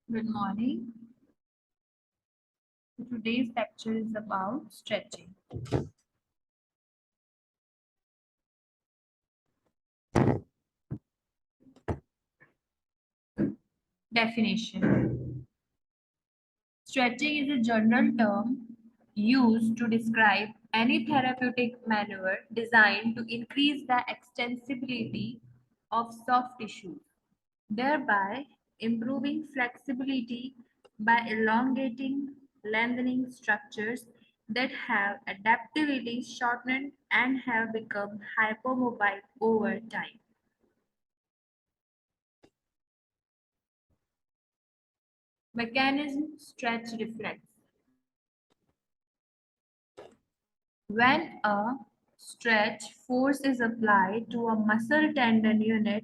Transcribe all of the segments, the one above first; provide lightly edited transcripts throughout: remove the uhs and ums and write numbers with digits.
Good morning. Today's lecture is about stretching. Definition. Stretching is a general term used to describe any therapeutic maneuver designed to increase the extensibility of soft tissues, thereby improving flexibility by elongating, lengthening structures that have adaptively shortened and have become hypermobile over time. Mechanism stretch reflex. When a stretch force is applied to a muscle tendon unit,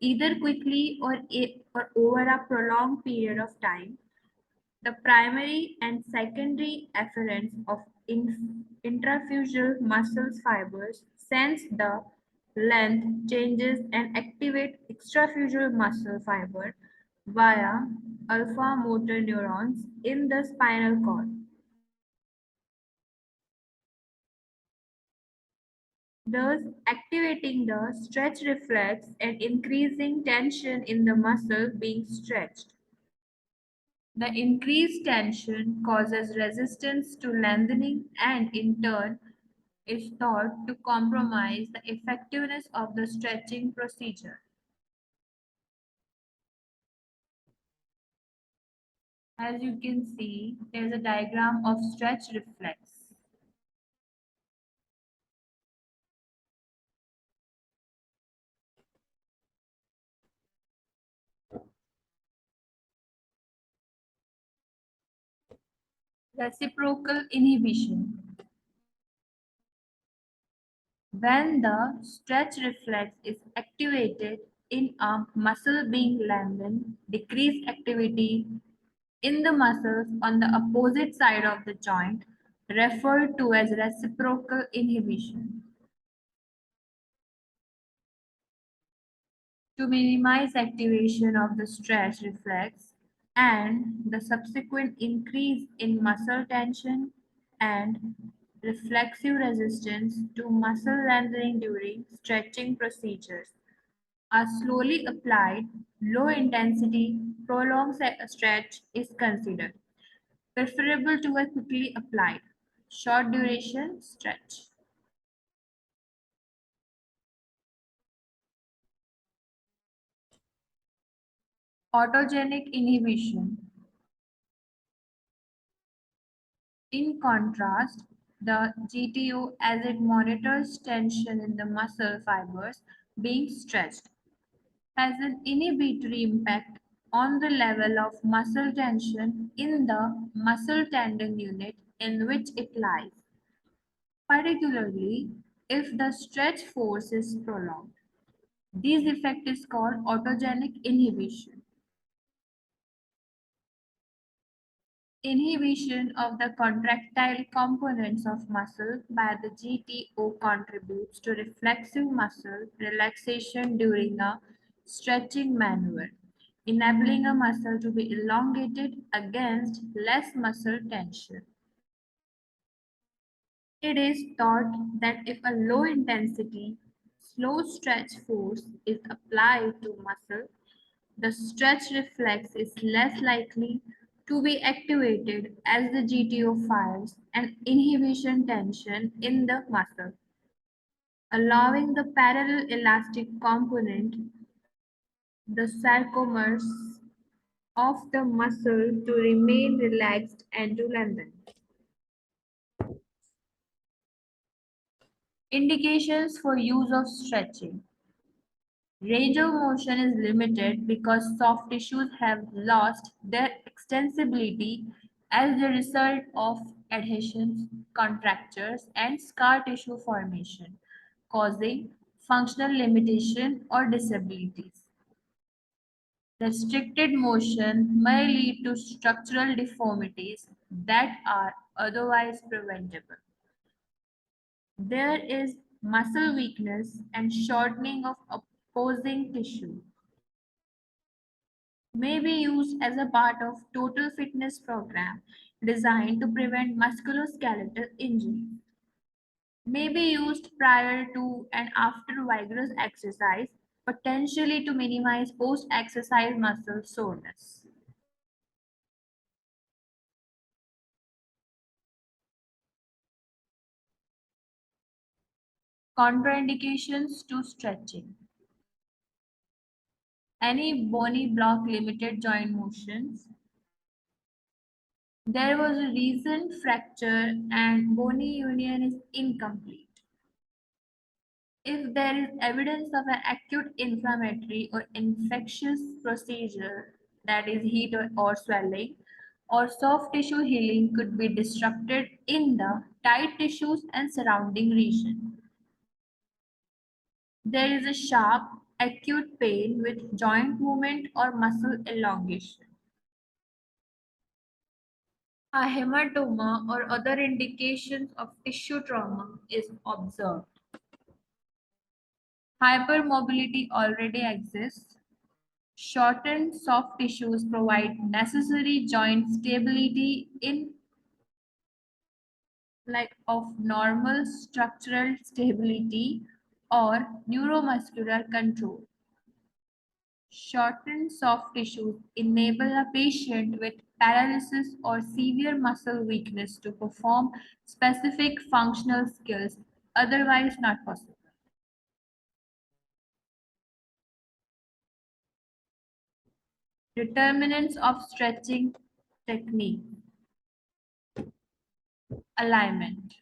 either quickly or over a prolonged period of time, the primary and secondary afferents of intrafusal muscle fibers sense the length changes and activate extrafusal muscle fiber via alpha motor neurons in the spinal cord. Thus activating the stretch reflex and increasing tension in the muscle being stretched. The increased tension causes resistance to lengthening and in turn is thought to compromise the effectiveness of the stretching procedure. As you can see, there is a diagram of stretch reflex. Reciprocal inhibition. When the stretch reflex is activated in a muscle being lengthened, decreased activity in the muscles on the opposite side of the joint, referred to as reciprocal inhibition. To minimize activation of the stretch reflex and the subsequent increase in muscle tension and reflexive resistance to muscle lengthening during stretching procedures, a slowly applied, low intensity, prolonged stretch is considered, preferable to a quickly applied, short duration stretch. Autogenic inhibition. In contrast, the GTO, as it monitors tension in the muscle fibers being stretched, has an inhibitory impact on the level of muscle tension in the muscle tendon unit in which it lies, particularly if the stretch force is prolonged. This effect is called autogenic inhibition. Inhibition of the contractile components of muscle by the GTO contributes to reflexive muscle relaxation during a stretching maneuver, enabling a muscle to be elongated against less muscle tension. It is thought that if a low intensity, slow stretch force is applied to muscle, the stretch reflex is less likely to be activated as the GTO fires an inhibition tension in the muscle, allowing the parallel elastic component, the sarcomers of the muscle, to remain relaxed and to lengthen. Indications for use of stretching. Range of motion is limited because soft tissues have lost their extensibility as the result of adhesions, contractures, and scar tissue formation, causing functional limitation or disabilities. Restricted motion may lead to structural deformities that are otherwise preventable. There is muscle weakness and shortening of opposing tissue. may be used as a part of total fitness program designed to prevent musculoskeletal injury, may be used prior to and after vigorous exercise, potentially to minimize post-exercise muscle soreness. Contraindications to stretching. Any bony block limited joint motions. There was a recent fracture and bony union is incomplete. If there is evidence of an acute inflammatory or infectious procedure, that is heat or swelling, or soft tissue healing could be disrupted in the tight tissues and surrounding region. There is a sharp, acute pain with joint movement or muscle elongation. A hematoma or other indications of tissue trauma is observed. Hypermobility already exists. Shortened soft tissues provide necessary joint stability in like of normal structural stability or neuromuscular control. Shortened soft tissues enable a patient with paralysis or severe muscle weakness to perform specific functional skills otherwise not possible. Determinants of stretching technique. Alignment.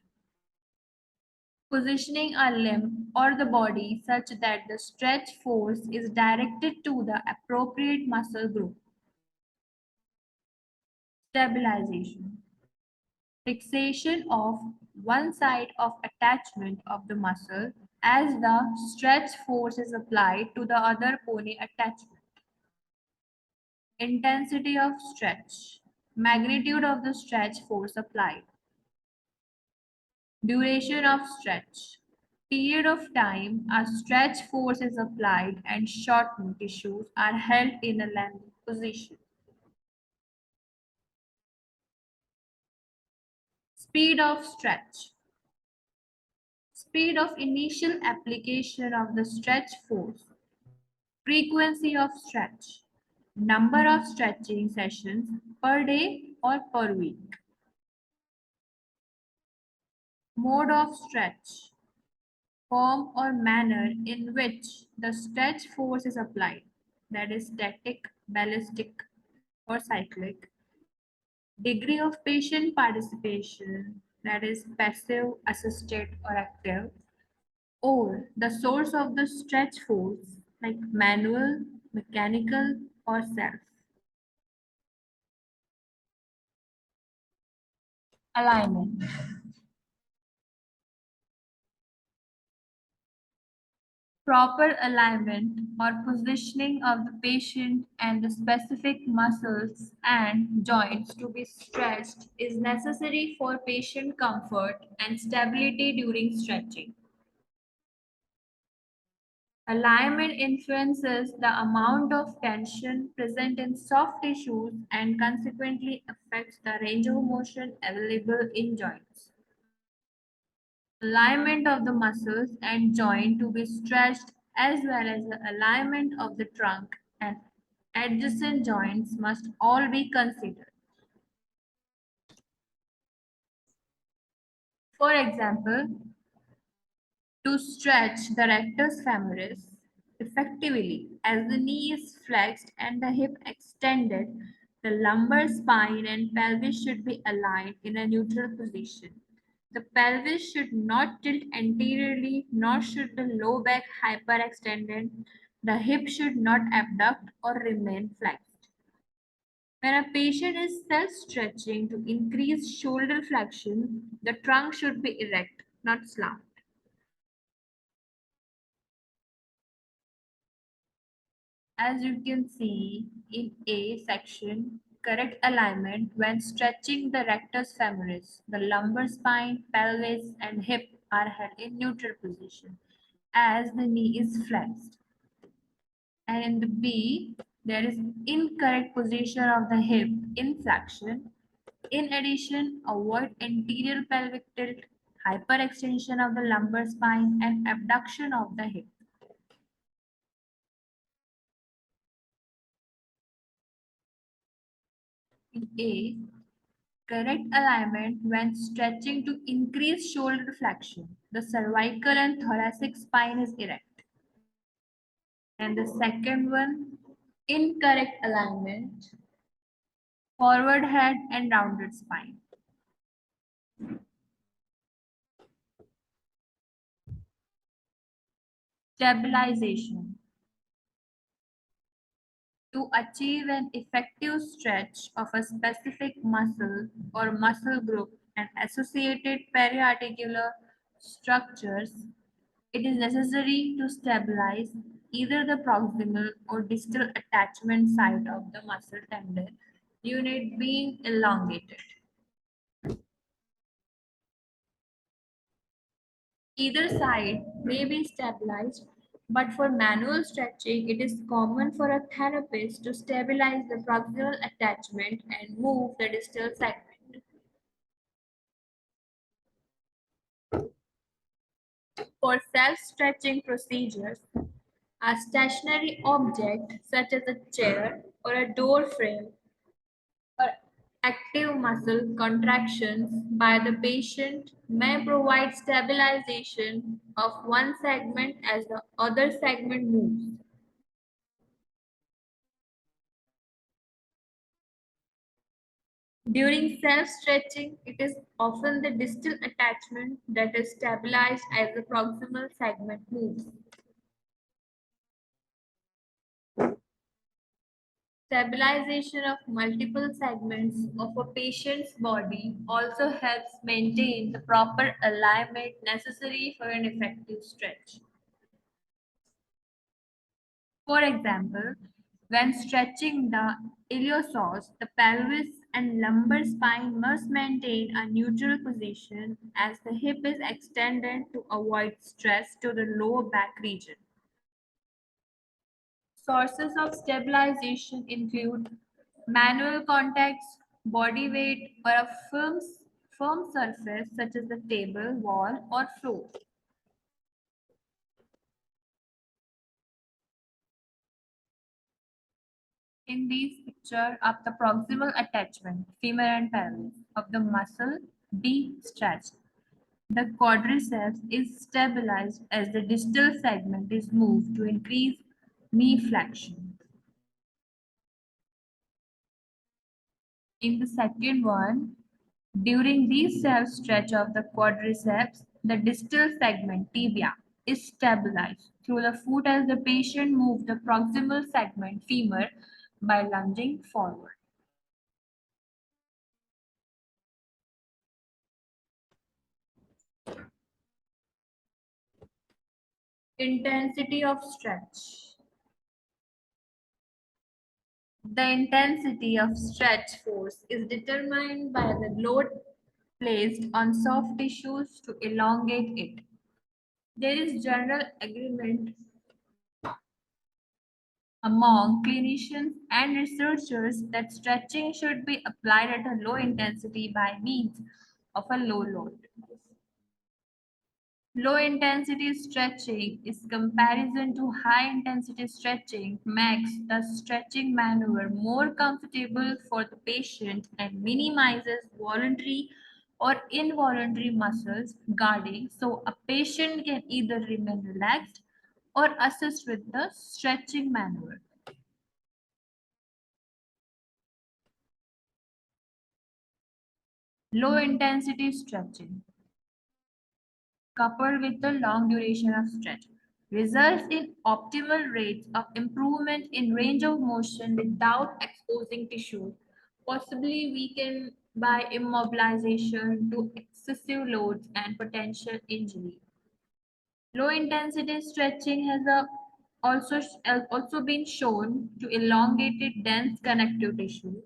Positioning a limb or the body such that the stretch force is directed to the appropriate muscle group. Stabilization. Fixation of one side of attachment of the muscle as the stretch force is applied to the other bony attachment. Intensity of stretch. Magnitude of the stretch force applied. Duration of stretch. Period of time a stretch force is applied and shortened tissues are held in a landing position. Speed of stretch. Speed of initial application of the stretch force. Frequency of stretch. Number of stretching sessions per day or per week. Mode of stretch. Form or manner in which the stretch force is applied, that is static, ballistic, or cyclic. Degree of patient participation, that is passive, assisted, or active. Or the source of the stretch force, like manual, mechanical, or self. Alignment. Proper alignment or positioning of the patient and the specific muscles and joints to be stretched is necessary for patient comfort and stability during stretching. Alignment influences the amount of tension present in soft tissues and consequently affects the range of motion available in joints. Alignment of the muscles and joint to be stretched as well as the alignment of the trunk and adjacent joints must all be considered. For example, to stretch the rectus femoris effectively as the knee is flexed and the hip extended, the lumbar spine and pelvis should be aligned in a neutral position. The pelvis should not tilt anteriorly, nor should the low back hyperextended. The hip should not abduct or remain flexed. When a patient is self-stretching to increase shoulder flexion, the trunk should be erect, not slant. As you can see in A section, correct alignment when stretching the rectus femoris, the lumbar spine, pelvis, and hip are held in neutral position as the knee is flexed. And in the B, There is incorrect position of the hip in flexion. In addition, avoid anterior pelvic tilt, hyperextension of the lumbar spine, and abduction of the hip. In A, correct alignment when stretching to increase shoulder flexion. The cervical and thoracic spine is erect. And the second one, incorrect alignment, forward head and rounded spine. Stabilization. To achieve an effective stretch of a specific muscle or muscle group and associated periarticular structures, it is necessary to stabilize either the proximal or distal attachment site of the muscle tendon unit being elongated. Either side may be stabilized, but for manual stretching, it is common for a therapist to stabilize the proximal attachment and move the distal segment. For self-stretching procedures, a stationary object such as a chair or a door frame or active muscle contractions by the patient may provide stabilization of one segment as the other segment moves. During self-stretching, it is often the distal attachment that is stabilized as the proximal segment moves. Stabilization of multiple segments of a patient's body also helps maintain the proper alignment necessary for an effective stretch. For example, when stretching the iliopsoas, the pelvis and lumbar spine must maintain a neutral position as the hip is extended to avoid stress to the lower back region. Sources of stabilization include manual contacts, body weight, or a firm surface such as the table, wall, or floor. In these picture of the proximal attachment, femur and pelvis, of the muscle be stretched. The quadriceps is stabilized as the distal segment is moved to increase knee flexion. In the second one, during this self stretch of the quadriceps, the distal segment tibia is stabilized through the foot as the patient moves the proximal segment femur by lunging forward. Intensity of stretch. The intensity of stretch force is determined by the load placed on soft tissues to elongate it. There is general agreement among clinicians and researchers that stretching should be applied at a low intensity by means of a low load. Low intensity stretching is comparison to high intensity stretching makes the stretching maneuver more comfortable for the patient and minimizes voluntary or involuntary muscles guarding so a patient can either remain relaxed or assist with the stretching maneuver. Low intensity stretching coupled with the long duration of stretch results in optimal rates of improvement in range of motion without exposing tissue, possibly weakened by immobilization to excessive loads and potential injury. Low intensity stretching has also been shown to elongate dense connective tissue,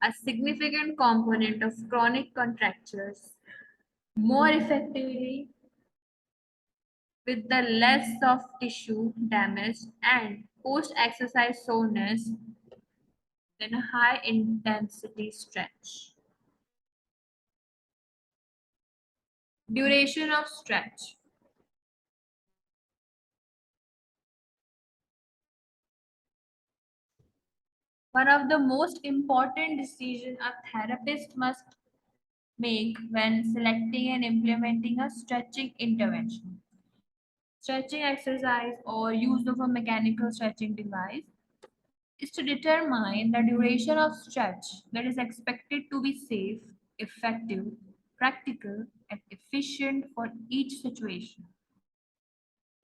a significant component of chronic contractures, more effectively with the less soft tissue damage and post-exercise soreness than a high intensity stretch. Duration of stretch. One of the most important decisions a therapist must make when selecting and implementing a stretching intervention. Stretching exercise or use of a mechanical stretching device is to determine the duration of stretch that is expected to be safe, effective, practical, and efficient for each situation.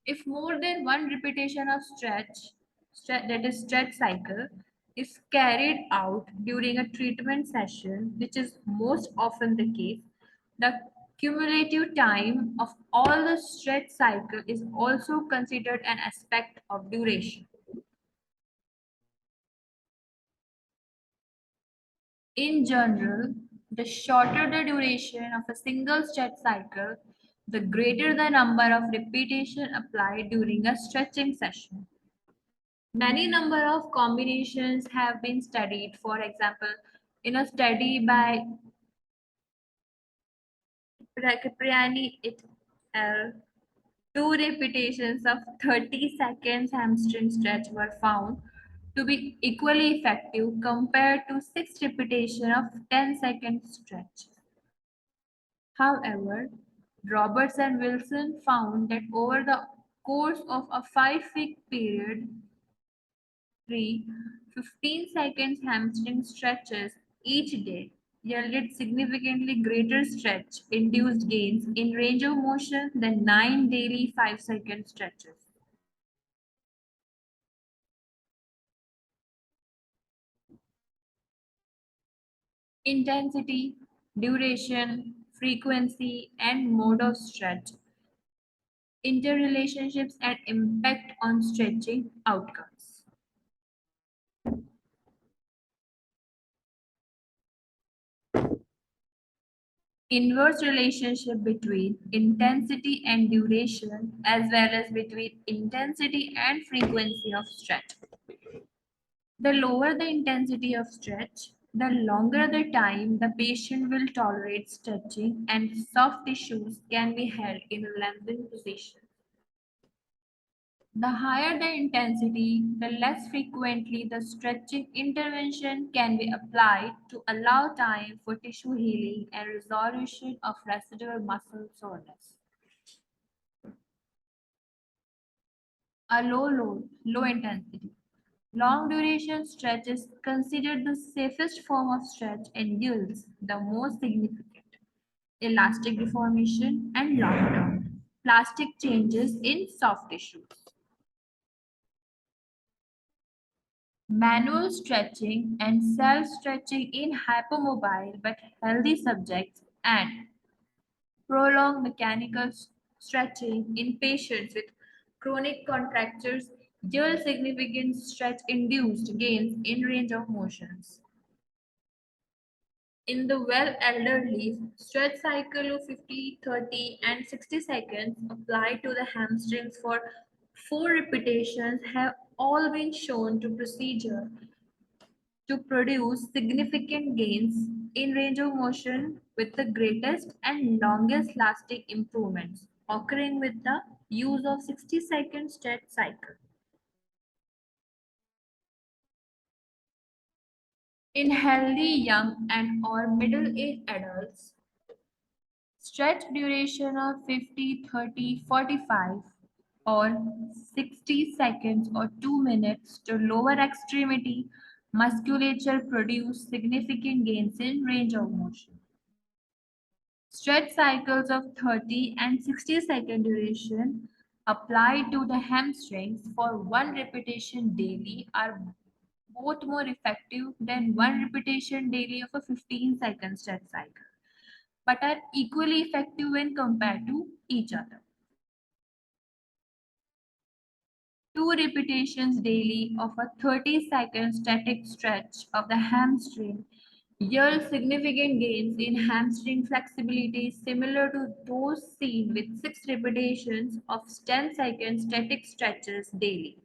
If more than one repetition of that is stretch cycle, is carried out during a treatment session, which is most often the case, the cumulative time of all the stretch cycle is also considered an aspect of duration. In general, the shorter the duration of a single stretch cycle, the greater the number of repetitions applied during a stretching session. Many number of combinations have been studied. For example, in a study by Cipriani et al., two repetitions of 30 seconds hamstring stretch were found to be equally effective compared to 6 repetitions of 10-second stretch. However, Roberts and Wilson found that over the course of a 5-week period, 3 15 seconds hamstring stretches each day yielded significantly greater stretch induced gains in range of motion than 9 daily 5-second stretches. Intensity, duration, frequency, and mode of stretch, interrelationships and impact on stretching outcomes. Inverse relationship between intensity and duration as well as between intensity and frequency of stretch. The lower the intensity of stretch, the longer the time the patient will tolerate stretching and soft tissues can be held in a lengthened position. The higher the intensity, the less frequently the stretching intervention can be applied to allow time for tissue healing and resolution of residual muscle soreness. A low load, low intensity. Long duration stretch is considered the safest form of stretch and yields the most significant elastic deformation and long-term plastic changes in soft tissues. Manual stretching and self-stretching in hypermobile but healthy subjects and prolonged mechanical stretching in patients with chronic contractures yield significant stretch-induced gains in range of motions. In the well elderly, stretch cycle of 50, 30, and 60 seconds applied to the hamstrings for 4 repetitions have all been shown to procedure to produce significant gains in range of motion with the greatest and longest lasting improvements occurring with the use of 60-second stretch cycle. In healthy young and or middle-aged adults, stretch duration of 50, 30, 45 or 60 seconds or 2 minutes to lower extremity musculature produce significant gains in range of motion. Stretch cycles of 30 and 60-second duration applied to the hamstrings for 1 repetition daily are both more effective than 1 repetition daily of a 15-second stretch cycle, but are equally effective when compared to each other. 2 repetitions daily of a 30-second static stretch of the hamstring yield significant gains in hamstring flexibility similar to those seen with 6 repetitions of 10-second static stretches daily.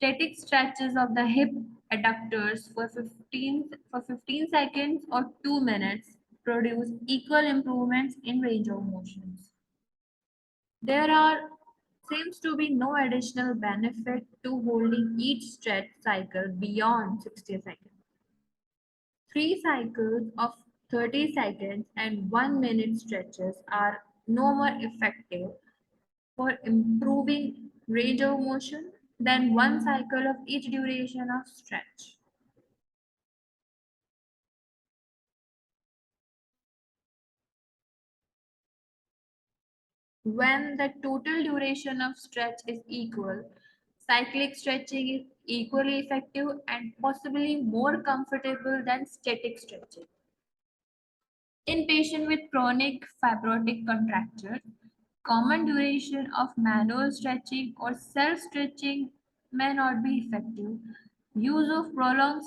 Static stretches of the hip adductors for 15 seconds or 2 minutes produce equal improvements in range of motions. There are seems to be no additional benefit to holding each stretch cycle beyond 60 seconds. 3 cycles of 30 seconds and 1 minute stretches are no more effective for improving range of motion than 1 cycle of each duration of stretch. When the total duration of stretch is equal, cyclic stretching is equally effective and possibly more comfortable than static stretching. In patients with chronic fibrotic contracture, common duration of manual stretching or self-stretching may not be effective. Use of prolonged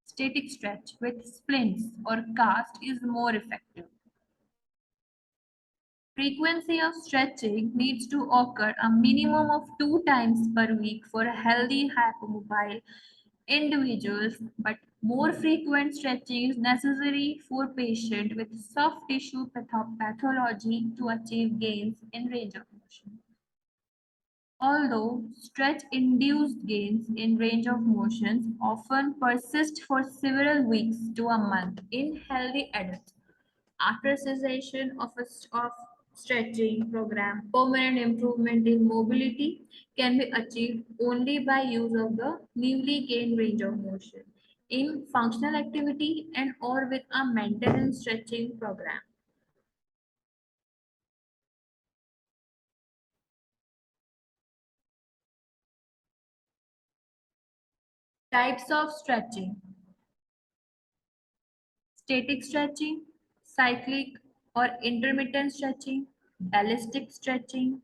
static stretch with splints or cast is more effective. Frequency of stretching needs to occur a minimum of 2 times per week for healthy hypomobile individuals, but more frequent stretching is necessary for patients with soft tissue pathology to achieve gains in range of motion. Although stretch-induced gains in range of motions often persist for several weeks to a month in healthy adults, after cessation of stretching program, permanent improvement in mobility can be achieved only by use of the newly gained range of motion in functional activity and or with a maintenance stretching program. Types of stretching: static stretching, cyclic or intermittent stretching, ballistic stretching,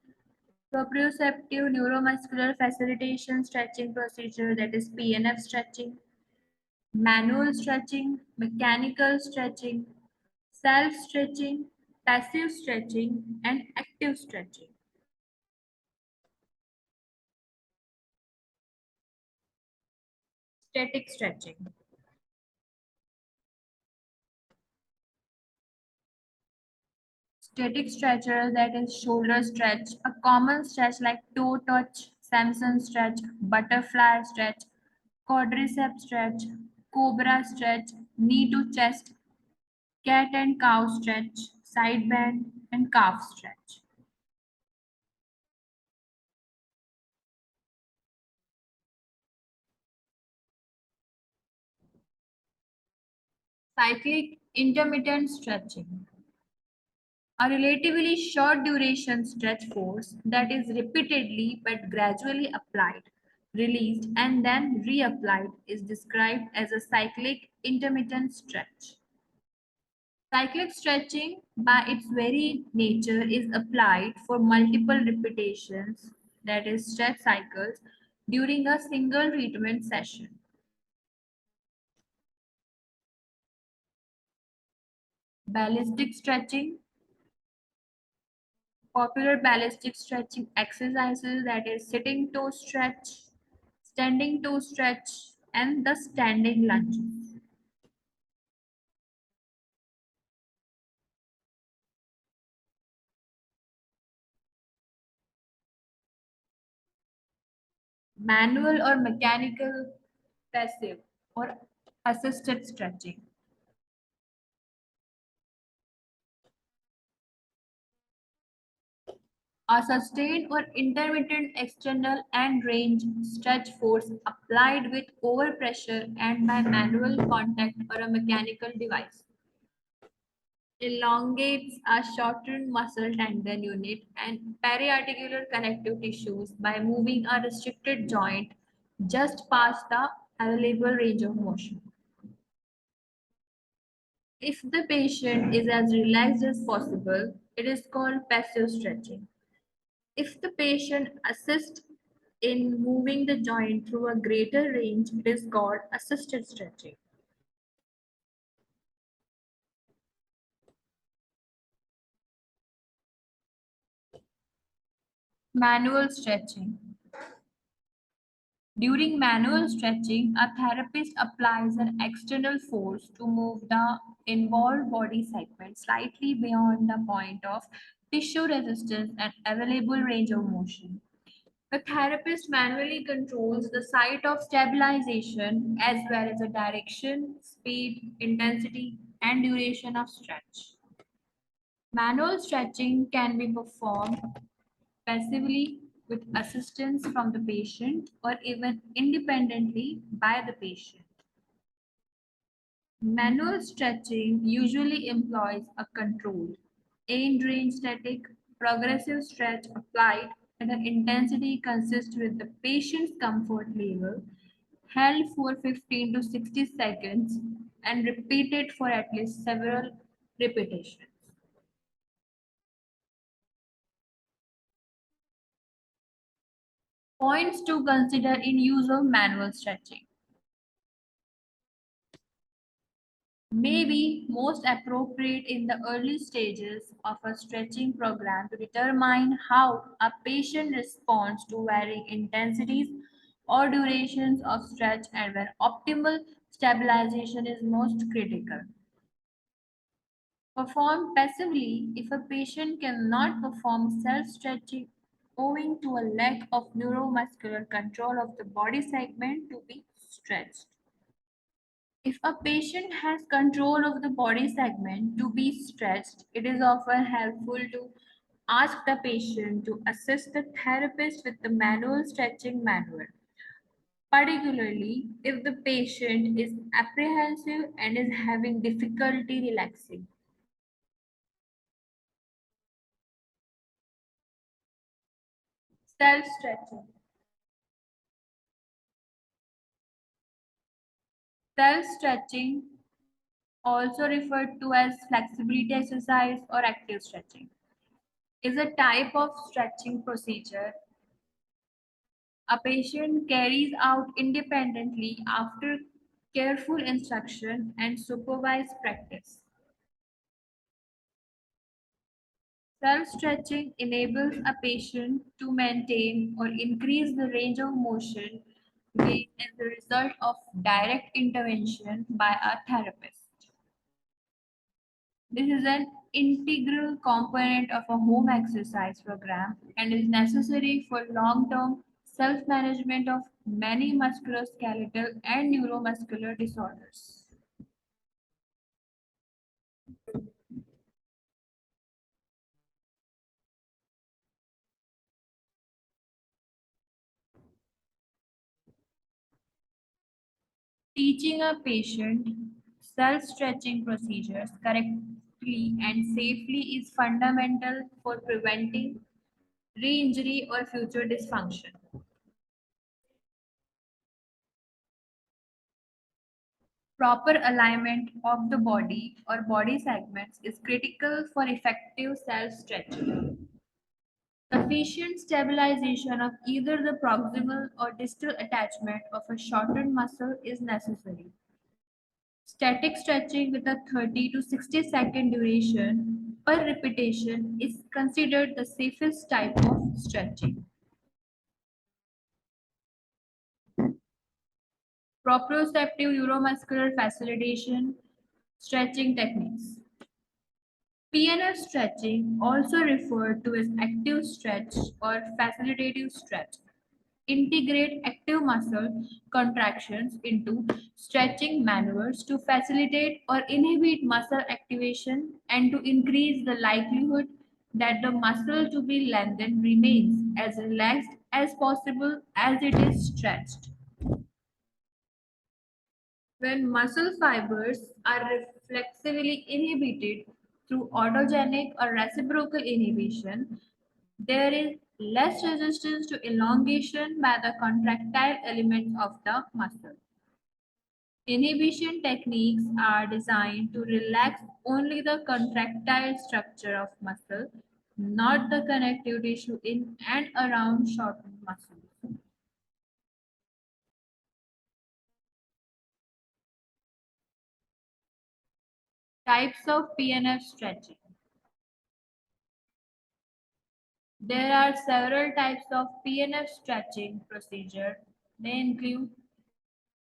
proprioceptive neuromuscular facilitation stretching procedure, that is PNF stretching, manual stretching, mechanical stretching, self stretching, passive stretching, and active stretching. Static stretching. Static stretcher, that is shoulder stretch, a common stretch like toe touch, Samson stretch, butterfly stretch, quadricep stretch, cobra stretch, knee to chest, cat and cow stretch, side bend, and calf stretch. Cyclic intermittent stretching. A relatively short duration stretch force that is repeatedly but gradually applied, released, and then reapplied is described as a cyclic intermittent stretch. Cyclic stretching, by its very nature, is applied for multiple repetitions, that is, stretch cycles, during a single treatment session. Ballistic stretching, popular ballistic stretching exercises, that is sitting toe stretch, standing toe stretch, and the standing lunges. Manual or mechanical passive or assisted stretching. A sustained or intermittent external and range stretch force applied with overpressure and by manual contact or a mechanical device elongates a shortened muscle tendon unit and periarticular connective tissues by moving a restricted joint just past the available range of motion. If the patient is as relaxed as possible, it is called passive stretching. If the patient assists in moving the joint through a greater range, it is called assisted stretching. Manual stretching. During manual stretching, a therapist applies an external force to move the involved body segment slightly beyond the point of tissue resistance and available range of motion. The therapist manually controls the site of stabilization as well as the direction, speed, intensity, and duration of stretch. Manual stretching can be performed passively with assistance from the patient or even independently by the patient. Manual stretching usually employs a controlled, end range static, progressive stretch applied at an intensity consistent with the patient's comfort level, held for 15 to 60 seconds, and repeated for at least several repetitions. Points to consider in use of manual stretching. May be most appropriate in the early stages of a stretching program to determine how a patient responds to varying intensities or durations of stretch and when optimal stabilization is most critical. Perform passively if a patient cannot perform self-stretching owing to a lack of neuromuscular control of the body segment to be stretched. If a patient has control of the body segment to be stretched, it is often helpful to ask the patient to assist the therapist with the manual stretching manual, particularly if the patient is apprehensive and is having difficulty relaxing. Self stretching. Self stretching, also referred to as flexibility exercise or active stretching, is a type of stretching procedure a patient carries out independently after careful instruction and supervised practice. Self-stretching enables a patient to maintain or increase the range of motion gained as a result of direct intervention by a therapist. This is an integral component of a home exercise program and is necessary for long-term self-management of many musculoskeletal and neuromuscular disorders. Teaching a patient self-stretching procedures correctly and safely is fundamental for preventing re-injury or future dysfunction. Proper alignment of the body or body segments is critical for effective self-stretching. Sufficient stabilization of either the proximal or distal attachment of a shortened muscle is necessary. Static stretching with a 30 to 60-second duration per repetition is considered the safest type of stretching. Proprioceptive neuromuscular facilitation stretching techniques. PNF stretching, also referred to as active stretch or facilitative stretch, integrate active muscle contractions into stretching maneuvers to facilitate or inhibit muscle activation and to increase the likelihood that the muscle to be lengthened remains as relaxed as possible as it is stretched. When muscle fibers are reflexively inhibited through autogenic or reciprocal inhibition, there is less resistance to elongation by the contractile elements of the muscle. Inhibition techniques are designed to relax only the contractile structure of muscle, not the connective tissue in and around shortened muscles. Types of PNF stretching. There are several types of PNF stretching procedure They include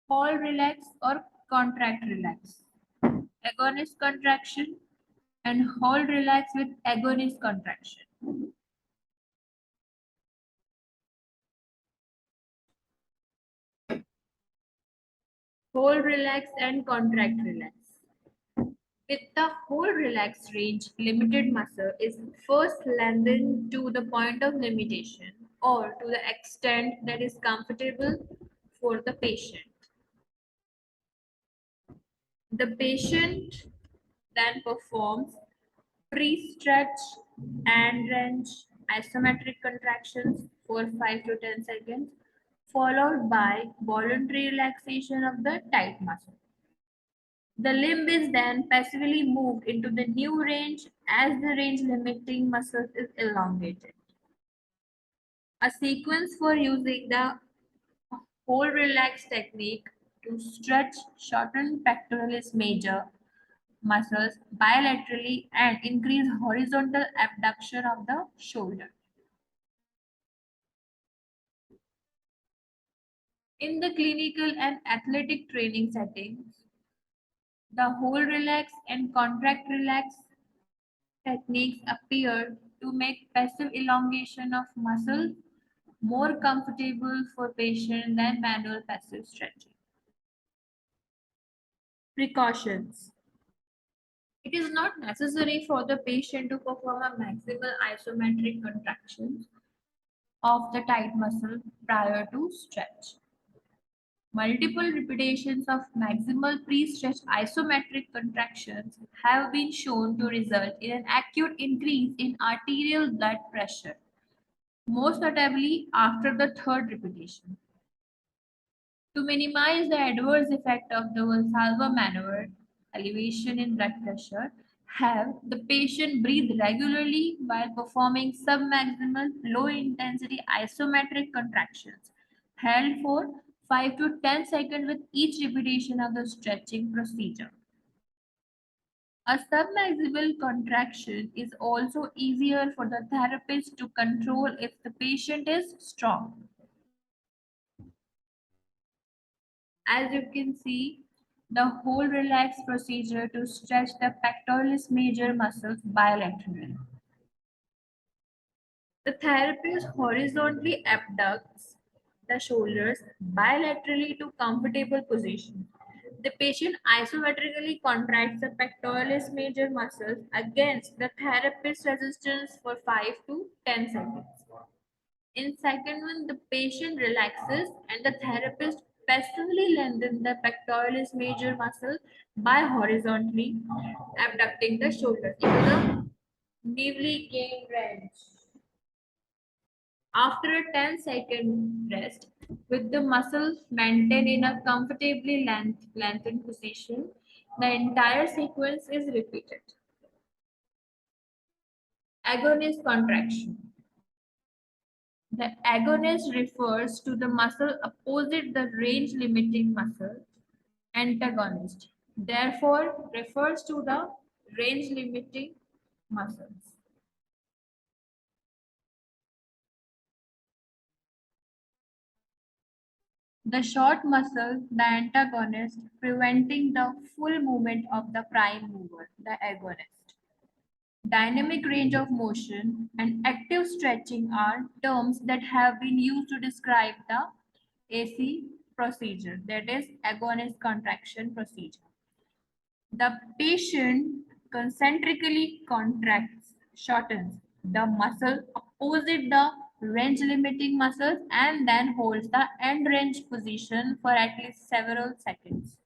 hold relax or contract relax, agonist contraction, and hold relax with agonist contraction. Hold relax and contract relax. With the hold relax range, limited muscle is first lengthened to the point of limitation or to the extent that is comfortable for the patient. The patient then performs pre-stretch and range isometric contractions for 5 to 10 seconds, followed by voluntary relaxation of the tight muscle. The limb is then passively moved into the new range as the range limiting muscle is elongated. A sequence for using the hold relax technique to stretch shorten pectoralis major muscles bilaterally and increase horizontal abduction of the shoulder. In the clinical and athletic training settings, the hold relax and contract relax techniques appear to make passive elongation of muscles more comfortable for patients than manual passive stretching. Precautions. It is not necessary for the patient to perform a maximal isometric contractions of the tight muscle prior to stretch. Multiple repetitions of maximal pre-stretch isometric contractions have been shown to result in an acute increase in arterial blood pressure, most notably after the third repetition. To minimize the adverse effect of the Valsalva maneuver, elevation in blood pressure, have the patient breathe regularly while performing submaximal low-intensity isometric contractions, held for 5 to 10 seconds with each repetition of the stretching procedure. A submaximal contraction is also easier for the therapist to control if the patient is strong. As you can see, the hold relax procedure to stretch the pectoralis major muscles bilaterally. The therapist horizontally abducts the shoulders bilaterally to comfortable position. The patient isometrically contracts the pectoralis major muscles against the therapist's resistance for 5 to 10 seconds. In second one, the patient relaxes and the therapist passively lengthens the pectoralis major muscle by horizontally abducting the shoulder into the newly gained range. After a 10-second rest, with the muscles maintained in a comfortably lengthened position, the entire sequence is repeated. Agonist contraction. The agonist refers to the muscle opposite the range limiting muscle. Antagonist, therefore, refers to the range limiting muscles. The short muscle, the antagonist, preventing the full movement of the prime mover, the agonist. Dynamic range of motion and active stretching are terms that have been used to describe the AC procedure, that is, agonist contraction procedure. The patient concentrically contracts, shortens the muscle opposite the range limiting muscles and then holds the end range position for at least several seconds.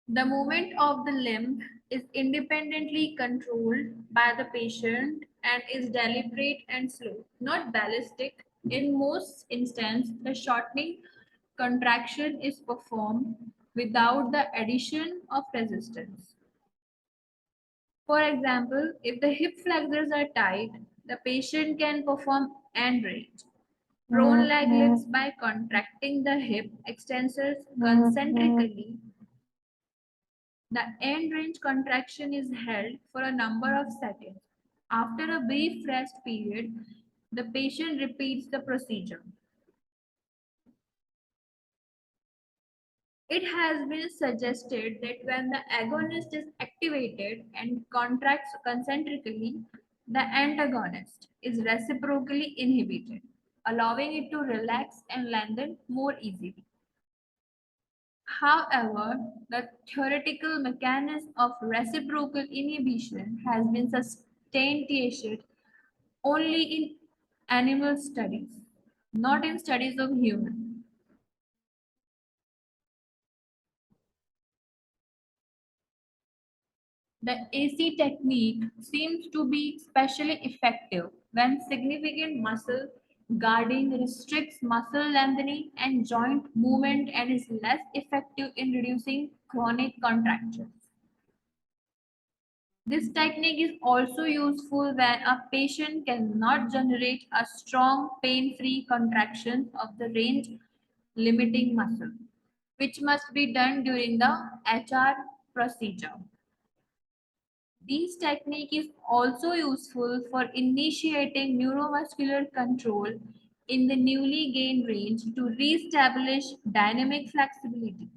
The movement of the limb is independently controlled by the patient and is deliberate and slow, not ballistic. In most instances, the shortening contraction is performed without the addition of resistance. For example, if the hip flexors are tight, the patient can perform end range. Prone leg lifts by contracting the hip extensors concentrically. The end range contraction is held for a number of seconds. After a brief rest period, The patient repeats the procedure. It has been suggested that when the agonist is activated and contracts concentrically, the antagonist is reciprocally inhibited, allowing it to relax and lengthen more easily. However, the theoretical mechanism of reciprocal inhibition has been substantiated only in animal studies, not in studies of humans. The AC technique seems to be especially effective when significant muscle guarding restricts muscle lengthening and joint movement and is less effective in reducing chronic contractions. This technique is also useful when a patient cannot generate a strong pain-free contraction of the range limiting muscle, which must be done during the HR procedure. This technique is also useful for initiating neuromuscular control in the newly gained range to re-establish dynamic flexibility.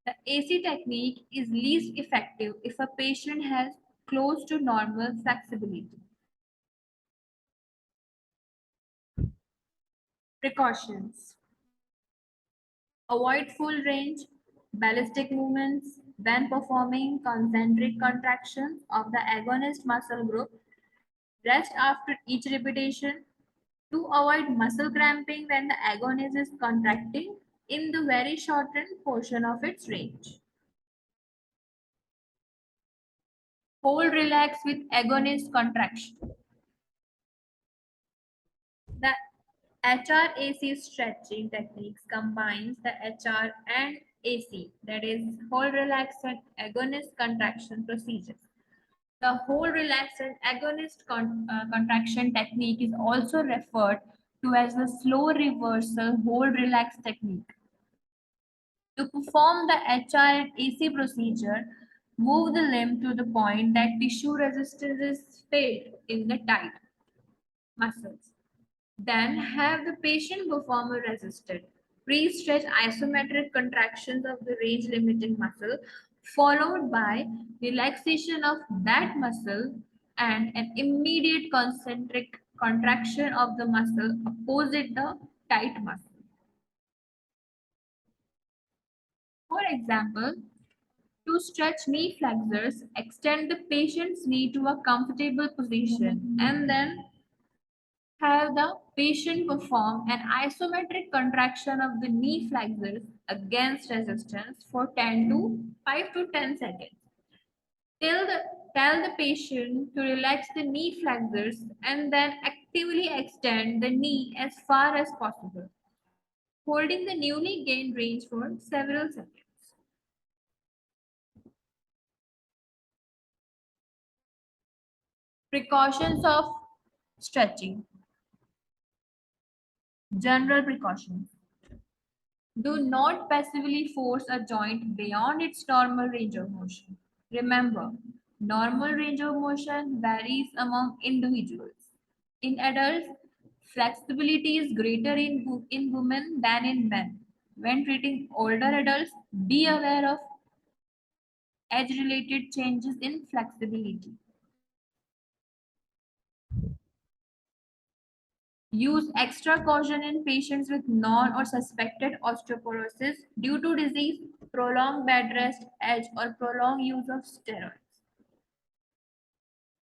The AC technique is least effective if a patient has close to normal flexibility. Precautions. Avoid full range ballistic movements when performing concentric contractions of the agonist muscle group. Rest after each repetition to avoid muscle cramping when the agonist is contracting in the very shortened portion of its range. Hold relax with agonist contraction. The HRAC stretching techniques combines the HR and AC, that is, hold relax and agonist contraction procedures. The hold relax and agonist contraction technique is also referred to as the slow reversal hold relax technique. To perform the HR and AC procedure, move the limb to the point that tissue resistance is felt in the tight muscles. Then have the patient perform a resisted pre-stretch isometric contractions of the range limiting muscle, followed by relaxation of that muscle and an immediate concentric contraction of the muscle opposite the tight muscle. For example, to stretch knee flexors, extend the patient's knee to a comfortable position and then have the patient perform an isometric contraction of the knee flexors against resistance for 10 to 5 to 10 seconds. Tell the, tell the patient to relax the knee flexors and then actively extend the knee as far as possible, holding the newly gained range for several seconds. Precautions of stretching. General precautions. Do not passively force a joint beyond its normal range of motion. Remember, normal range of motion varies among individuals. In adults, flexibility is greater in women than in men. When treating older adults, be aware of age-related changes in flexibility. Use extra caution in patients with known or suspected osteoporosis due to disease, prolonged bed rest, edge, or prolonged use of steroids.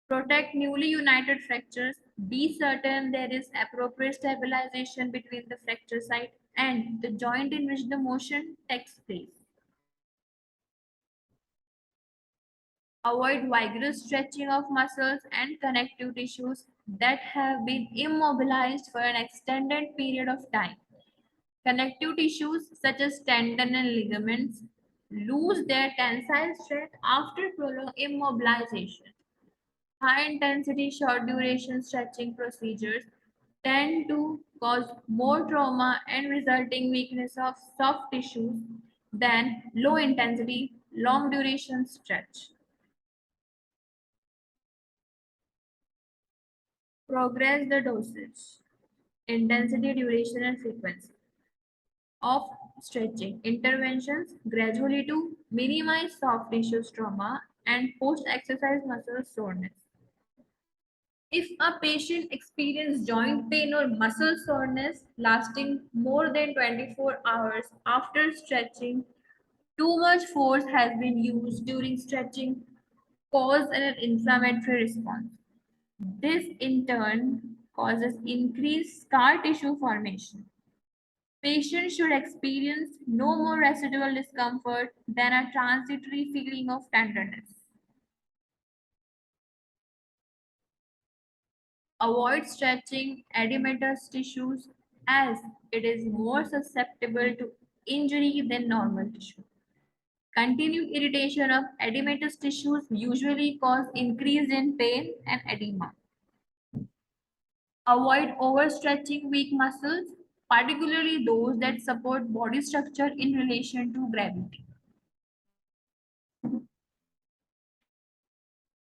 Protect newly united fractures. Be certain there is appropriate stabilization between the fracture site and the joint in which the motion takes place. Avoid vigorous stretching of muscles and connective tissues that have been immobilized for an extended period of time. Connective tissues such as tendon and ligaments lose their tensile strength after prolonged immobilization. High intensity, short duration stretching procedures tend to cause more trauma and resulting weakness of soft tissues than low intensity, long duration stretch. Progress the dosage, intensity, duration, and frequency of stretching interventions gradually to minimize soft tissue trauma and post-exercise muscle soreness. If a patient experiences joint pain or muscle soreness lasting more than 24 hours after stretching, too much force has been used during stretching, cause an inflammatory response. This in turn causes increased scar tissue formation. Patients should experience no more residual discomfort than a transitory feeling of tenderness. Avoid stretching edematous tissues as it is more susceptible to injury than normal tissue. Continued irritation of edematous tissues usually cause increase in pain and edema. Avoid overstretching weak muscles, particularly those that support body structure in relation to gravity.